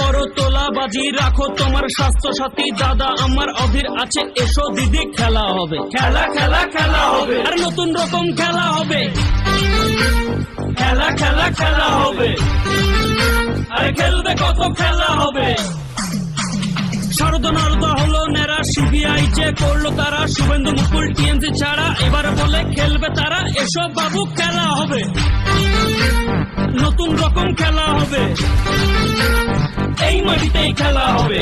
করো তোলাবাজি, রাখো তোমার স্বাস্থ্য সাথী। দাদা আমার অধীর আছে, এসো দিদি খেলা হবে। খেলা খেলা খেলা হবে, আর নতুন রকম খেলা হবে। খেলা খেলা খেলা হবে, আরে খেলবে কত খেলা হবে। শারদা নারদা হলো নেরা, সিবিআই যে করলো তারা, শুভেন্দু মুকুল টিএমসি ছাড়া এবার বলে খেলবে তারা। এসব বাবু খেলা হবে, নতুন রকম খেলা হবে, এই মাটিতেই খেলা হবে।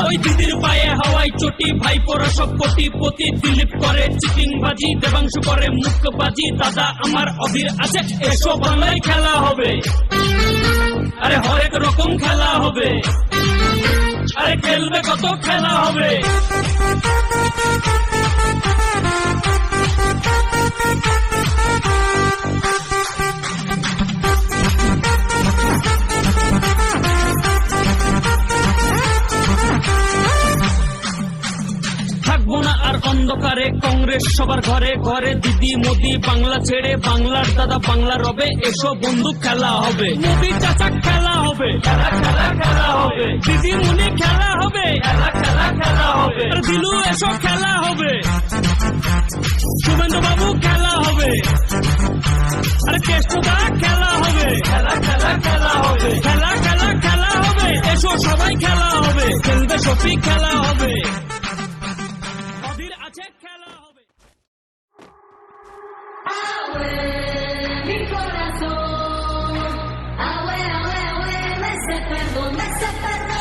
ওই দিদির পায়ে হাওয়াই চটি, ভাইপোরা সব কোটিপতি। দিলীপ করে চিটিং বাজি, দেবাংশু করে মুখবাজি। দাদা আমার অধীর আছে, এসো বাংলায় খেলা হবে। আরে হরেক রকম খেলা হবে, আরে খেলবে কত খেলা হবে। থাকবো না আর অন্ধকারে, কংগ্রেস সবার ঘরে ঘরে। দিদি মোদি বাংলা ছেড়ে বাংলার দাদা বাংলা রবে। এসো বন্ধু খেলা হবে, মোদি চাচা খেলা হবে। খেলা খেলা খেলা হবে, দিদি মুনি খেলা হবে। খেলা খেলা খেলা হবে, আর দিলু এসো খেলা হবে। শুভেন্দু বাবু খেলা হবে, আর কেষ্টদা খেলা হবে। খেলা খেলা খেলা হবে, খেলা খেলা খেলা হবে, এসো সবাই খেলা হবে। খেলবে সফি খেলা হবে, খেলা হবে। Mi corazón, me se perdió.